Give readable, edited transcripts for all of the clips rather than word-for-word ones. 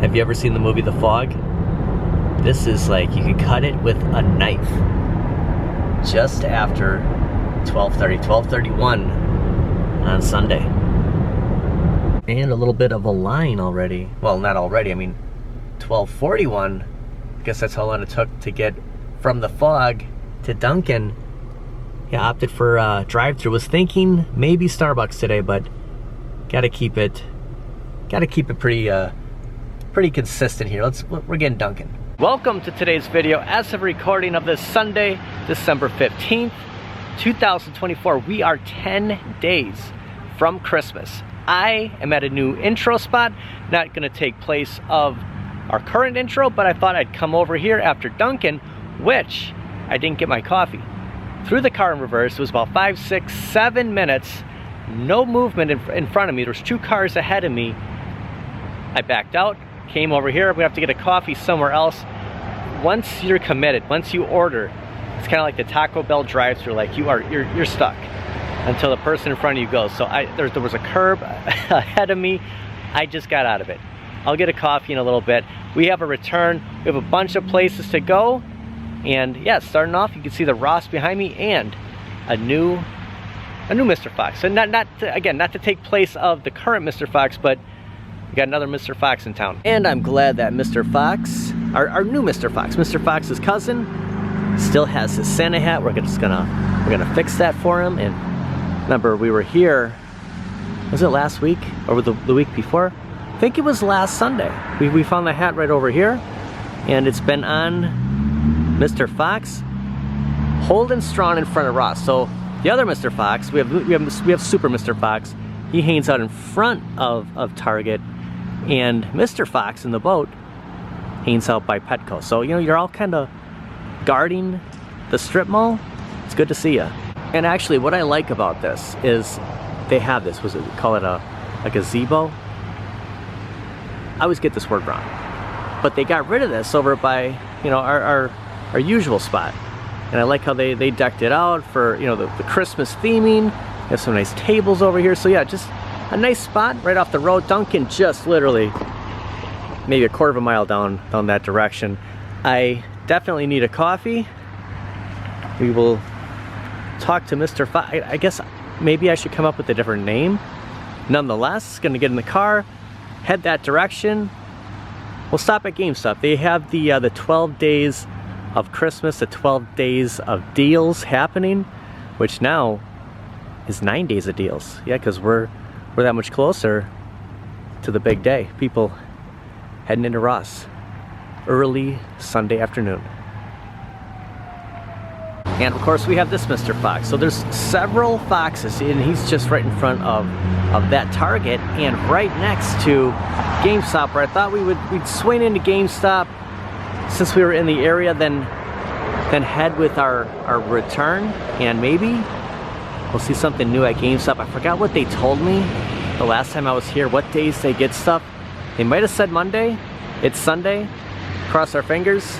Have you ever seen the movie The Fog? This is like, you can cut it with a knife. Just after 12:31 on Sunday. And a little bit of a line already. Well, not already, I mean 12:41. I guess that's how long it took to get from The Fog to Dunkin'. Yeah, opted for drive-thru. Was thinking maybe Starbucks today, but gotta keep it pretty consistent here. We're getting Dunkin'. Welcome to today's video. As of recording of this Sunday, December 15th, 2024, we are 10 days from Christmas. I am at a new intro spot, not gonna take place of our current intro, but I thought I'd come over here after Dunkin', which I didn't get my coffee. Through the car in reverse, it was about 5, 6, 7 minutes, no movement in front of me. There was 2 cars ahead of me. I backed out, came over here. I'm gonna have to get a coffee somewhere else. Once you're committed, once you order, it's kind of like the Taco Bell drive-thru. Like you're stuck until the person in front of you goes. So there was a curb ahead of me. I just got out of it. I'll get a coffee in a little bit. We have a return. We have a bunch of places to go. And yeah, starting off, you can see the Ross behind me and a new Mr. Fox. So not to take place of the current Mr. Fox, but we got another Mr. Fox in town. And I'm glad that Mr. Fox, our new Mr. Fox, Mr. Fox's cousin, still has his Santa hat. We're gonna fix that for him. And remember, we were here, was it last week or the week before? I think it was last Sunday. We found the hat right over here, and it's been on Mr. Fox, holding strong in front of Ross. So the other Mr. Fox, we have Super Mr. Fox. He hangs out in front of Target, and Mr. Fox in the boat hangs out by Petco. So, you know, you're all kind of guarding the strip mall. It's good to see you. And actually, what I like about this is they have this, call it a gazebo? I always get this word wrong. But they got rid of this over by, you know, our usual spot. And I like how they decked it out for, you know, the Christmas theming. They have some nice tables over here. So yeah, just a nice spot right off the road. Dunkin' just literally maybe a quarter of a mile down that direction. I definitely need a coffee. We will talk to Mr. Fox. I guess maybe I should come up with a different name. Nonetheless, gonna get in the car, head that direction. We'll stop at GameStop. They have the 12 days of Christmas, the 12 days of deals happening, which now is 9 days of deals. Yeah, because we're that much closer to the big day. People heading into Ross early Sunday afternoon. And of course we have this Mr. Fox. So there's several Foxes, and he's just right in front of that Target and right next to GameStop, where I thought we'd swing into GameStop since we were in the area, then head with our return, and maybe we'll see something new at GameStop. I forgot what they told me the last time I was here, what days they get stuff. They might have said Monday. It's Sunday. Cross our fingers.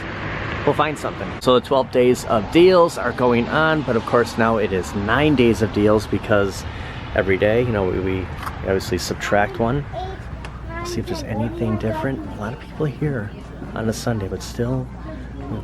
We'll find something. So the 12 days of deals are going on, but of course now it is 9 days of deals, because every day, you know, we obviously subtract one. See if there's anything different. A lot of people here on a Sunday, but still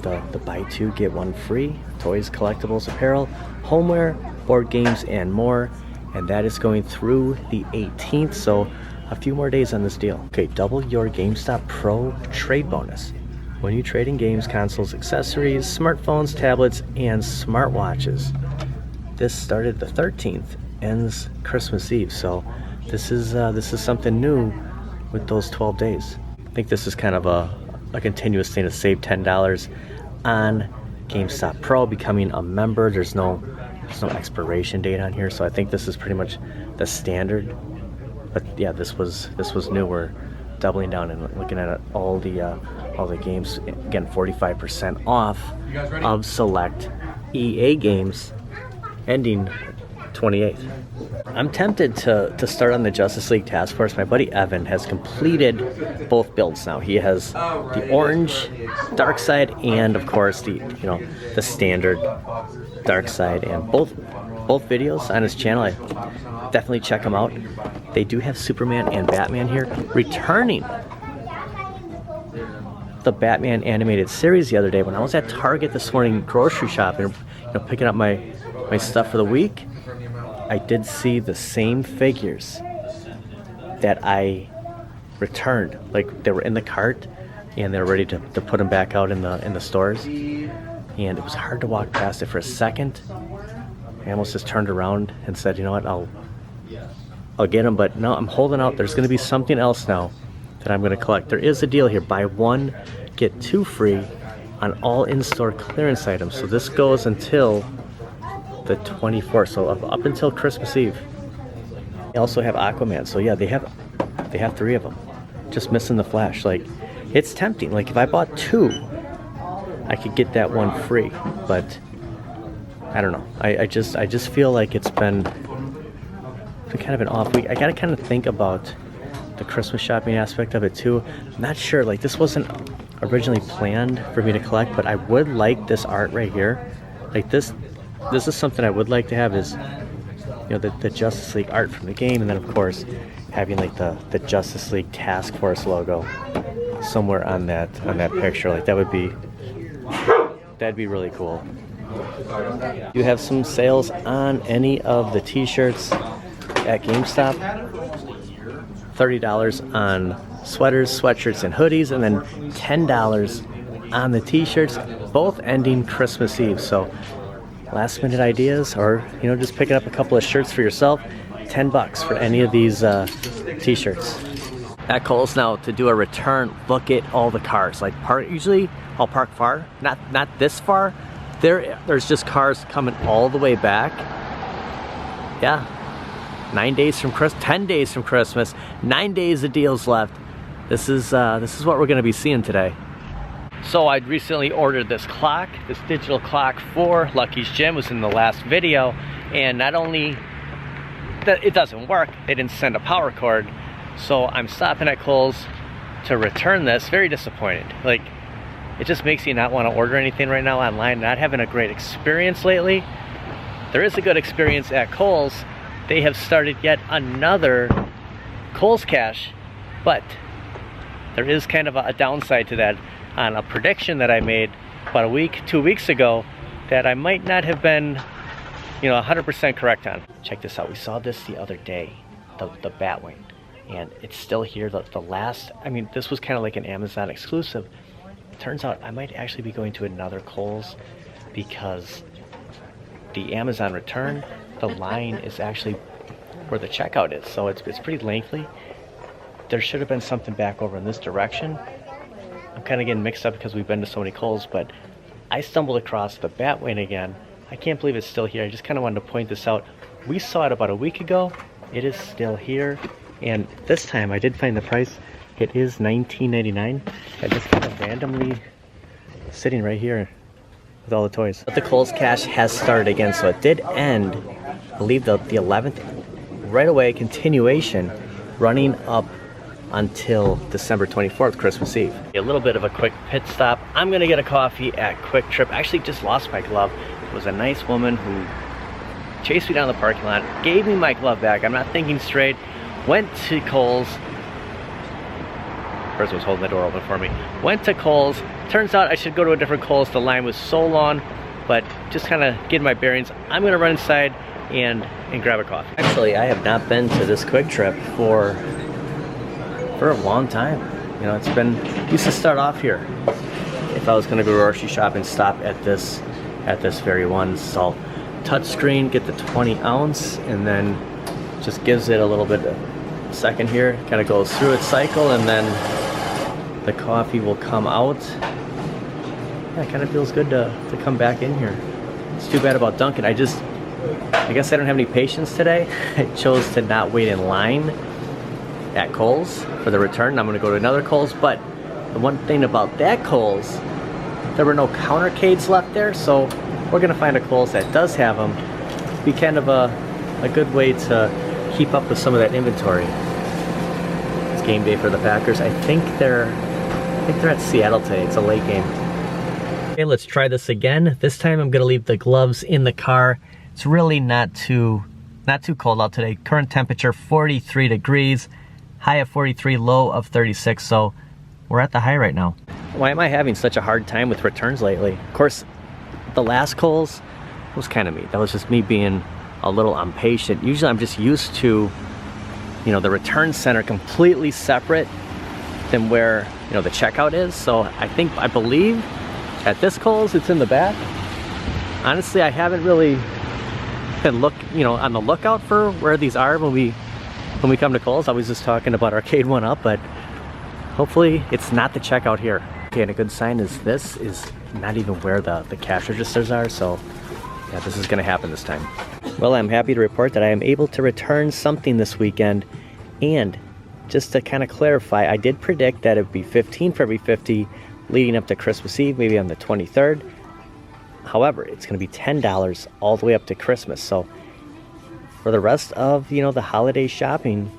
the buy 2 get 1 free. Toys, collectibles, apparel, homeware, board games, and more. And that is going through the 18th, so a few more days on this deal. Okay, double your GameStop Pro trade bonus when you trade in games, consoles, accessories, smartphones, tablets, and smartwatches. This started the 13th, ends Christmas Eve, so this is something new with those 12 days. I think this is kind of a continuous thing to save $10 on GameStop Pro, becoming a member. There's no expiration date on here, so I think this is pretty much the standard. But yeah, this was new. We're doubling down and looking at all the games. Again, 45% off of select EA games, ending 28th. I'm tempted to start on the Justice League Task Force. My buddy Evan has completed both builds now. He has the orange dark side and of course the standard dark side, and both videos on his channel. I definitely check them out. They do have Superman and Batman here returning the Batman animated series the other day. When I was at Target this morning grocery shopping, picking up my stuff for the week, I did see the same figures that I returned. Like, they were in the cart and they were ready to put them back out in the stores. And it was hard to walk past it for a second. I almost just turned around and said, you know what, I'll get them, but no, I'm holding out. There's gonna be something else now that I'm gonna collect. There is a deal here, buy one, get two free on all in-store clearance items. So this goes until the 24th, so up until Christmas Eve. They also have Aquaman, so yeah, they have 3 of them. Just missing the Flash. Like, it's tempting. Like, if I bought 2, I could get that one free, but I don't know. I just feel like it's been kind of an off week. I gotta kind of think about the Christmas shopping aspect of it too. I'm not sure, like, this wasn't originally planned for me to collect, but I would like this art right here. Like, this is something I would like to have, is the Justice League art from the game, and then of course having like the Justice League Task Force logo somewhere on that picture. Like, that'd be really cool. You have some sales on any of the t-shirts at GameStop. $30 on sweaters, sweatshirts, and hoodies, and then $10 on the t-shirts, both ending Christmas Eve. So last minute ideas, or just picking up a couple of shirts for yourself, $10 for any of these t-shirts. At Kohl's now to do a return. Look at all the cars. Like, usually I'll park far, not this far. There's just cars coming all the way back. Yeah, 9 days from Christmas, 10 days from Christmas, 9 days of deals left. This is what we're gonna be seeing today. So I'd recently ordered this clock, this digital clock for Lucky's Gym. It was in the last video, and not only that it doesn't work, they didn't send a power cord. So I'm stopping at Kohl's to return this. Very disappointed. Like, it just makes you not want to order anything right now online. Not having a great experience lately. There is a good experience at Kohl's. They have started yet another Kohl's Cash, but there is kind of a downside to that on a prediction that I made about 2 weeks ago that I might not have been 100% correct on. Check this out. We saw this the other day, the Batwing, and it's still here. The last, this was kind of like an Amazon exclusive. Turns out I might actually be going to another Kohl's because the Amazon return, the line is actually where the checkout is, so it's pretty lengthy. There should have been something back over in this direction. I'm kind of getting mixed up because we've been to so many Kohl's, but I stumbled across the Batwing again. I can't believe it's still here. I just kind of wanted to point this out. We saw it about a week ago. It is still here, and this time I did find the price. It is $19.99. I just kind of randomly sitting right here with all the toys. But the Kohl's Cash has started again, so it did end, I believe, the 11th. Right away, continuation, running up until December 24th, Christmas Eve. A little bit of a quick pit stop. I'm gonna get a coffee at Quick Trip. I actually just lost my glove. It was a nice woman who chased me down the parking lot, gave me my glove back. I'm not thinking straight. Went to Kohl's. Person was holding the door open for me. Went to Kohl's. Turns out I should go to a different Kohl's. The line was so long, but just kind of getting my bearings. I'm gonna run inside and grab a coffee. Actually, I have not been to this Quick Trip for a long time. It's been, used to start off here. If I was gonna go grocery shop and stop at this very one. So touchscreen, get the 20 ounce, and then just gives it a little bit of second here. Kind of goes through its cycle, and then the coffee will come out. Yeah, it kind of feels good to come back in here. It's too bad about Dunkin'. I guess I don't have any patience today. I chose to not wait in line at Kohl's for the return. I'm gonna go to another Kohl's, but the one thing about that Kohl's, there were no countercades left there, so we're gonna find a Kohl's that does have them. Be kind of a good way to keep up with some of that inventory. It's game day for the Packers. I think they're at Seattle today. It's a late game. Okay, let's try this again. This time I'm gonna leave the gloves in the car. It's really not too cold out today. Current temperature 43 degrees, high of 43, low of 36, so we're at the high right now. Why am I having such a hard time with returns lately? Of course, the last Kohl's was kind of me. That was just me being a little impatient. Usually I'm just used to, you know, the return center completely separate than where, you know, the checkout is. So I believe at this Kohl's it's in the back. Honestly, I haven't really been on the lookout for where these are when we come to Kohl's. I was just talking about Arcade1up, but hopefully it's not the checkout here. Okay, and a good sign is this is not even where the cash registers are, so yeah, this is gonna happen this time. Well, I'm happy to report that I am able to return something this weekend, and just to kind of clarify, I did predict that it would be 15 for every 50 leading up to Christmas Eve, maybe on the 23rd. However, it's gonna be $10 all the way up to Christmas, so for the rest of, you know, the holiday shopping,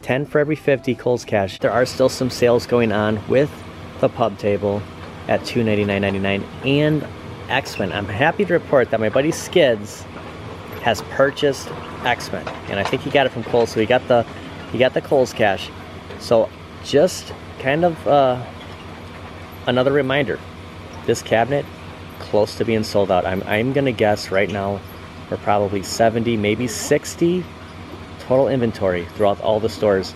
10 for every 50 Kohl's Cash. There are still some sales going on with the pub table at $299.99 and X-Men. I'm happy to report that my buddy Skids has purchased X-Men, and I think he got it from Kohl's, so he got the Kohl's Cash. So just kind of another reminder, this cabinet close to being sold out. I'm gonna guess right now we're probably 70, maybe 60 total inventory throughout all the stores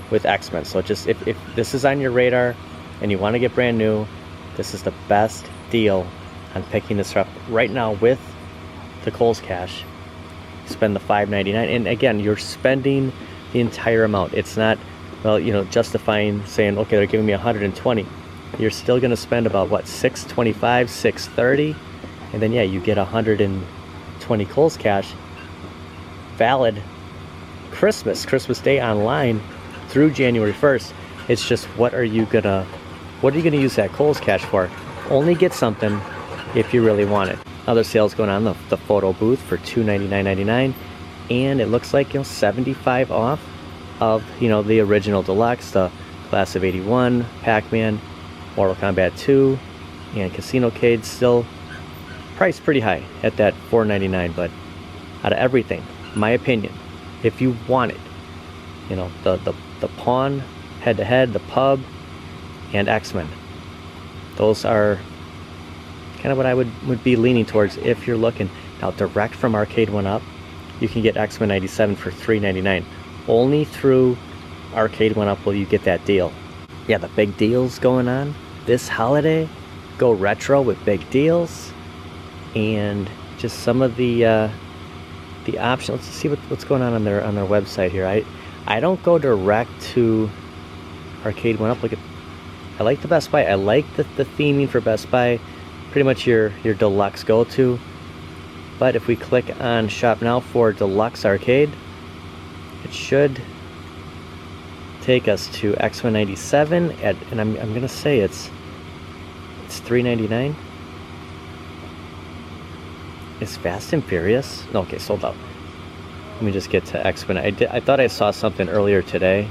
with X-Men. So just if this is on your radar and you want to get brand new, this is the best deal on picking this up right now with the Kohl's Cash. Spend the $5.99, and again, you're spending the entire amount. It's not, well, you know, justifying saying, okay, they're giving me 120. You're still going to spend about what, $625, $630, and then yeah, you get 120 Kohl's Cash, valid Christmas Day online through January 1st. It's just what are you gonna use that Kohl's Cash for? Only get something if you really want it. Other sales going on, the photo booth for $299.99, and it looks like, you know, 75 off of, you know, the original deluxe, the Class of 81, Pac-Man, Mortal Kombat 2, and Casino Cade, still priced pretty high at that $4.99. But out of everything, my opinion, if you want it, you know, the pawn, head-to-head, the pub, and X-Men, those are kind of what I would be leaning towards if you're looking. Now, direct from Arcade1up, you can get X-Men 97 for $3.99. Only through Arcade1up will you get that deal. Yeah, the big deals going on this holiday. Go retro with big deals, and just some of the options. Let's see what's going on their website here. I don't go direct to Arcade1up. Look at, I like the Best Buy. I like the theming for Best Buy. Pretty much your deluxe go-to. But if we click on Shop Now for Deluxe Arcade, it should take us to X-Men 97 and I'm gonna say it's $3.99. Is Fast and Furious? No, okay, sold out. Let me just get to X-Men. I thought I saw something earlier today.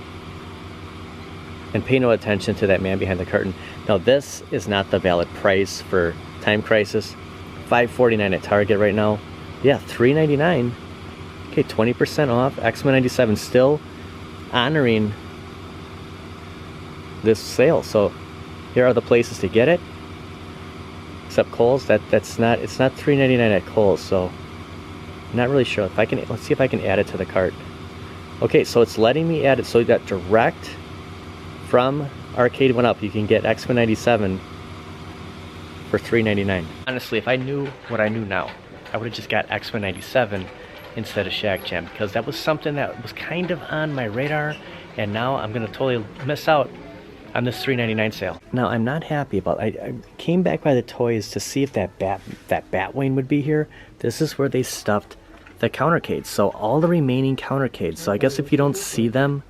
And pay no attention to that man behind the curtain. Now, this is not the valid price for Time Crisis. $5.49 at Target right now. Yeah, $3.99. Okay, 20% off. X-Men 97 still honoring this sale. So here are the places to get it. Except Kohl's, it's not $3.99 at Kohl's, so I'm not really sure. Let's see if I can add it to the cart. Okay, so it's letting me add it. So you got direct from Arcade1up. You can get X-Men 97 for $3.99. Honestly, if I knew what I knew now, I would have just got X-Men 97 instead of Shack Jam, because that was something that was kind of on my radar, and now I'm gonna totally miss out on this $3.99 sale. Now, I'm not happy about it. I came back by the toys to see if that Batwing would be here. This is where they stuffed the countercades, so all the remaining countercades. So I guess if you don't see them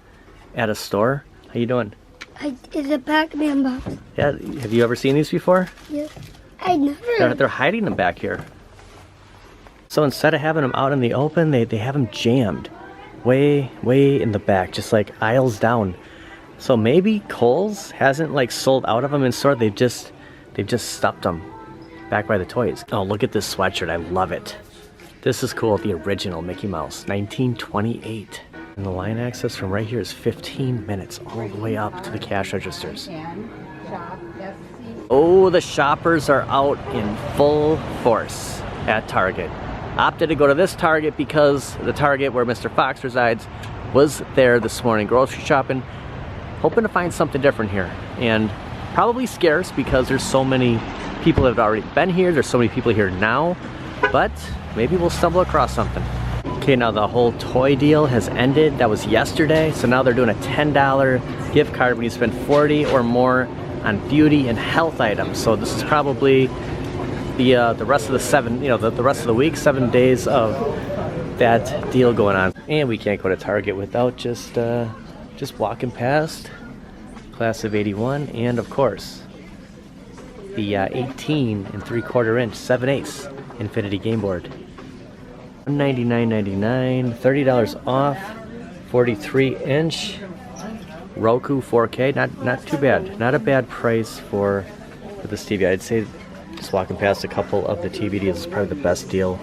at a store, how you doing? It's a Pac-Man box. Yeah, have you ever seen these before? Yes. I never. They're hiding them back here. So instead of having them out in the open, they have them jammed way in the back, just like aisles down. So maybe Kohl's hasn't like sold out of them in store. They've just stuffed them back by the toys. Oh, look at this sweatshirt. I love it. This is cool. The original Mickey Mouse, 1928. And the line access from right here is 15 minutes all the way up to the cash registers. Oh, the shoppers are out in full force at Target. Opted to go to this Target because the Target where Mr. Fox resides was there this morning grocery shopping, hoping to find something different here. And probably scarce because there's so many people that have already been here, there's so many people here now, but maybe we'll stumble across something. Okay, now the whole toy deal has ended. That was yesterday, so now they're doing a $10 gift card when you spend 40 or more on beauty and health items. So this is probably the rest of the the rest of the week, 7 days of that deal going on. And we can't go to Target without just walking past class of 81, and of course the 18 and 3/4 inch 7/8 Infinity Game Board. $199.99, $30 off, 43 inch Roku 4K. Not too bad. Not a bad price for this TV. I'd say just walking past a couple of the TV deals is probably the best deal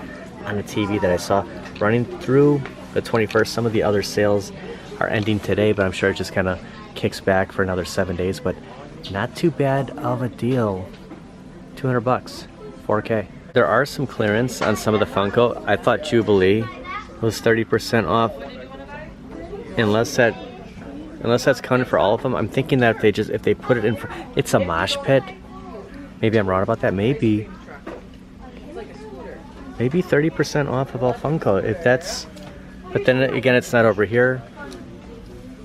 on the TV that I saw. Running through the 21st, some of the other sales are ending today, but I'm sure it just kind of kicks back for another 7 days. But not too bad of a deal. $200, 4K. There are some clearance on some of the Funko. I thought Jubilee was 30% off, unless that's counted for all of them. I'm thinking that if they put it in for, it's a mosh pit. Maybe I'm wrong about that. Maybe 30% off of all Funko. If that's, but then again, it's not over here.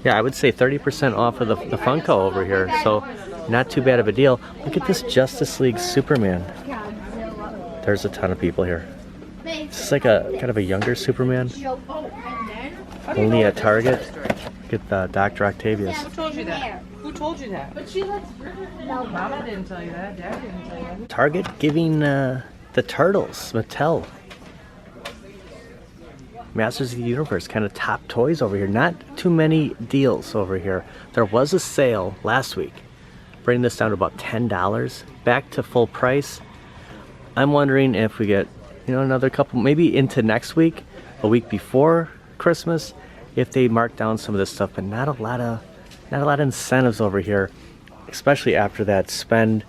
Yeah, I would say 30% off of the Funko over here. So not too bad of a deal. Look at this Justice League Superman. There's a ton of people here. This is like a kind of a younger Superman. Only at Target. Look at Dr. Octavius. Who told you that? Who told you that? But she lets no, Mama didn't tell you that. Dad didn't tell you that. Target giving the Turtles, Mattel, Masters of the Universe, kind of top toys over here. Not too many deals over here. There was a sale last week, bringing this down to about $10, back to full price. I'm wondering if we get, another couple, maybe into next week, a week before Christmas, if they mark down some of this stuff. But not a lot of incentives over here, especially after that spend,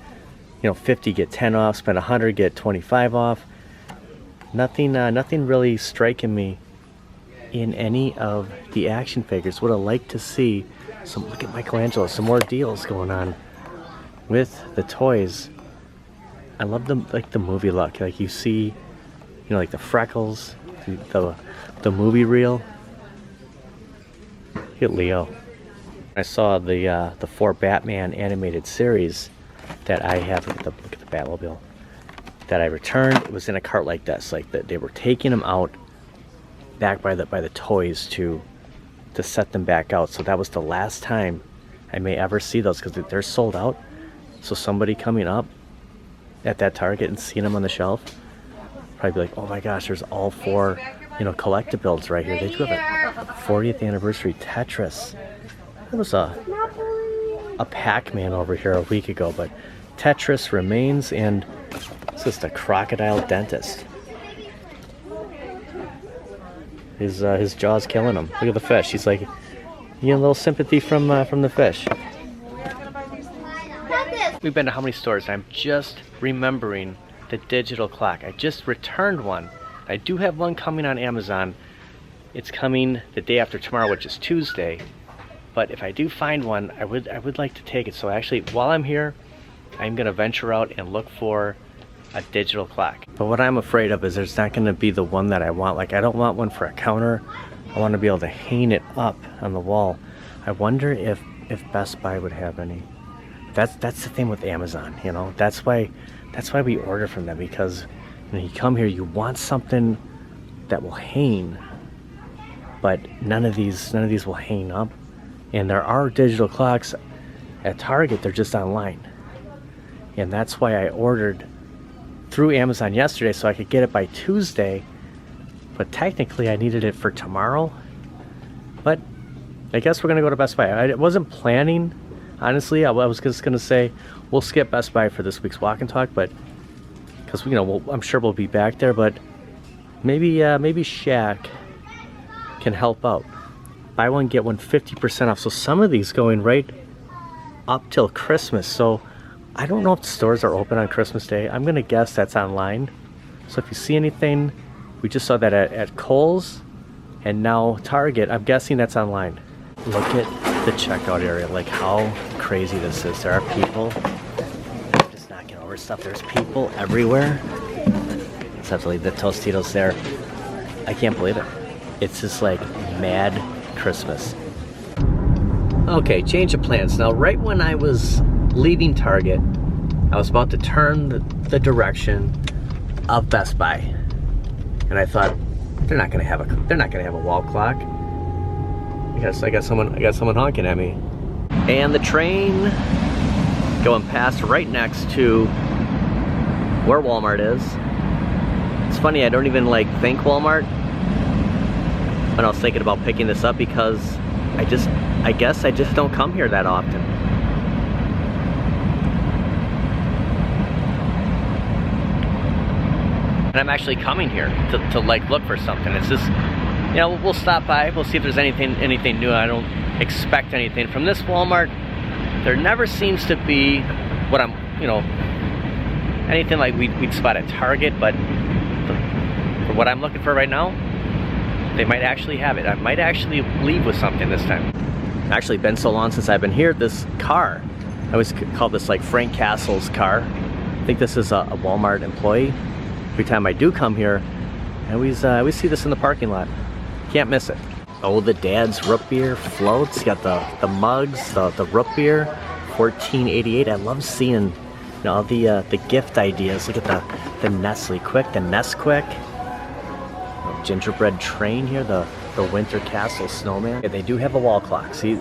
50 get 10 off, spend 100 get 25 off. Nothing really striking me in any of the action figures. Would have liked to see some. Look at Michelangelo, some more deals going on with the toys. I love the movie look. Like you see, like the freckles, the movie reel. Look at Leo. I saw the 4 Batman animated series that I have. Look at the Batmobile that I returned. It was in a cart like this. Like that, they were taking them out back by the toys to set them back out. So that was the last time I may ever see those because they're sold out. So somebody coming up at that Target and seeing them on the shelf, probably be like, oh my gosh, there's all 4, collectibles right here. They do have a 40th anniversary Tetris. There was a Pac-Man over here a week ago, but Tetris remains, and it's just a crocodile dentist. His jaw's killing him. Look at the fish. He's like, you get a little sympathy from the fish. We've been to how many stores? I'm just remembering the digital clock. I just returned one. I do have one coming on Amazon. It's coming the day after tomorrow, which is Tuesday. But if I do find one, I would like to take it. So actually, while I'm here, I'm gonna venture out and look for a digital clock. But what I'm afraid of is there's not gonna be the one that I want. Like, I don't want one for a counter. I want to be able to hang it up on the wall. I wonder if Best Buy would have any. That's the thing with Amazon, That's why we order from them, because when you come here, you want something that will hang, but none of these will hang up. And there are digital clocks at Target. They're just online, and that's why I ordered through Amazon yesterday so I could get it by Tuesday. But technically, I needed it for tomorrow. But I guess we're gonna go to Best Buy. I wasn't planning. Honestly, I was just gonna say we'll skip Best Buy for this week's walk and talk, but because I'm sure we'll be back there. But maybe Shaq can help out. Buy one get one 50% off. So some of these going right up till Christmas, so I don't know if the stores are open on Christmas Day. I'm gonna guess that's online. So if you see anything, we just saw that at Kohl's and now Target. I'm guessing that's online. Look at the checkout area, like how crazy this is. There are people just knocking over stuff. There's people everywhere. Let's have to leave the Tostitos there. I can't believe it. It's just like mad Christmas. Okay, change of plans. Now, right when I was leaving Target, I was about to turn the direction of Best Buy, and I thought they're not gonna have a wall clock. I got someone honking at me, and the train going past right next to where Walmart is. It's funny, I don't even like think Walmart when I was thinking about picking this up, because I guess I just don't come here that often. And I'm actually coming here to like look for something. It's just, you know, we'll stop by, we'll see if there's anything new. I don't expect anything from this Walmart. There never seems to be what I'm, you know, anything like we'd spot at Target, but for what I'm looking for right now, they might actually have it. I might actually leave with something this time. Actually, been so long since I've been here. This car, I always call this like Frank Castle's car. I think this is a Walmart employee. Every time I do come here, I always see this in the parking lot. Can't miss it. Oh, the dad's root beer floats. You got the mugs, the root beer, $14.88. I love seeing, you know, all the gift ideas. Look at the Nestle Quick, the Nesquik. Gingerbread train here, the Winter Castle snowman. Yeah, they do have a wall clock. See,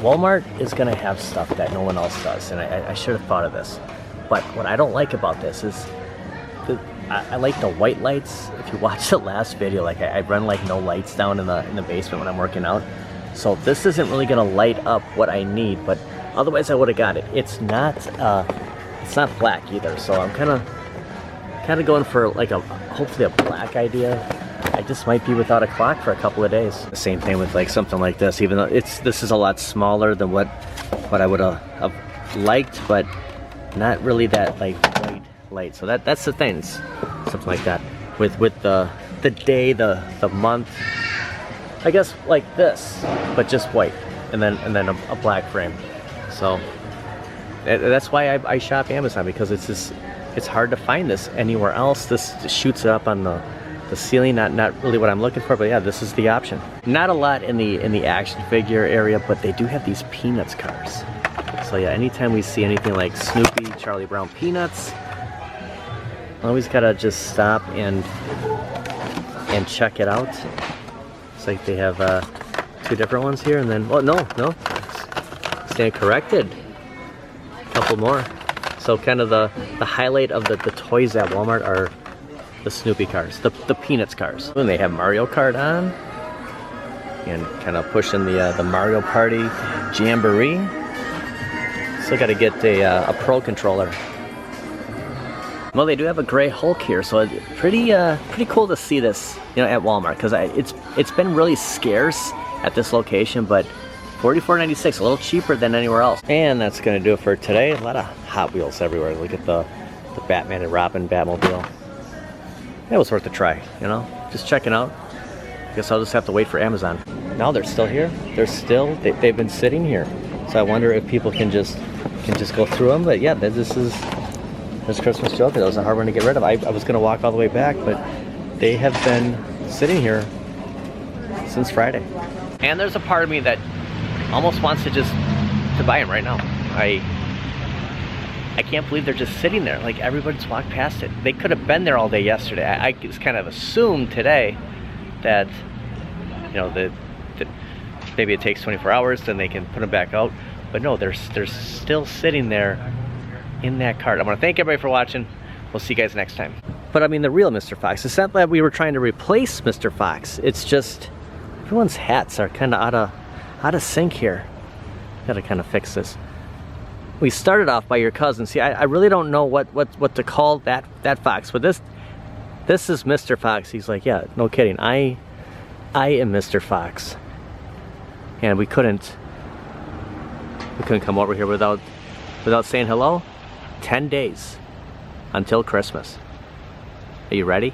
Walmart is gonna have stuff that no one else does, and I should have thought of this. But what I don't like about this is I like the white lights. If you watch the last video, like I run like no lights down in the basement when I'm working out. So this isn't really gonna light up what I need, but otherwise I would have got it. It's not black either, so I'm kind of going for like hopefully a black idea. I just might be without a clock for a couple of days. The same thing with like something like this, even though this is a lot smaller than what I would have liked, but not really that like white light. So that's the thing. It's something like that with the day, the month. I guess like this, but just white, and then a black frame. So that's why I shop Amazon, because it's hard to find this anywhere else. This shoots it up on the ceiling. Not really what I'm looking for, but yeah, this is the option. Not a lot in the action figure area, but they do have these Peanuts cars. So yeah, anytime we see anything like Snoopy, Charlie Brown, Peanuts, always gotta just stop and check it out. It's like they have two different ones here, and then, well, no, stand corrected. A couple more. So kind of the highlight of the toys at Walmart are the Snoopy cars, the Peanuts cars. And they have Mario Kart on, and kind of pushing the Mario Party Jamboree. Still got to get a Pro controller. Well, they do have a gray Hulk here, so it's pretty cool to see this, you know, at Walmart, because it's been really scarce at this location, but $44.96, a little cheaper than anywhere else. And that's gonna do it for today. A lot of Hot Wheels everywhere. Look at the Batman and Robin Batmobile. It was worth a try, you know, just checking out. Guess I'll just have to wait for Amazon. Now they're still here. They've been sitting here. So I wonder if people can just go through them. But yeah, this Christmas Joker. That was a hard one to get rid of. I was gonna walk all the way back, but they have been sitting here since Friday. And there's a part of me that almost wants to buy them right now. I can't believe they're just sitting there. Like, everybody's walked past it. They could have been there all day yesterday. I just kind of assumed today that, you know, that maybe it takes 24 hours, then they can put them back out. But no, they're still sitting there in that cart. I want to thank everybody for watching. We'll see you guys next time. But I mean, the real Mr. Fox. It's not that we were trying to replace Mr. Fox. It's just everyone's hats are kind of out of sync here. Gotta kind of fix this. We started off by your cousin. See, I really don't know what to call that fox, but this is Mr. Fox. He's like, yeah, no kidding. I am Mr. Fox. And we couldn't We couldn't come over here without saying hello. 10 days until Christmas. Are you ready?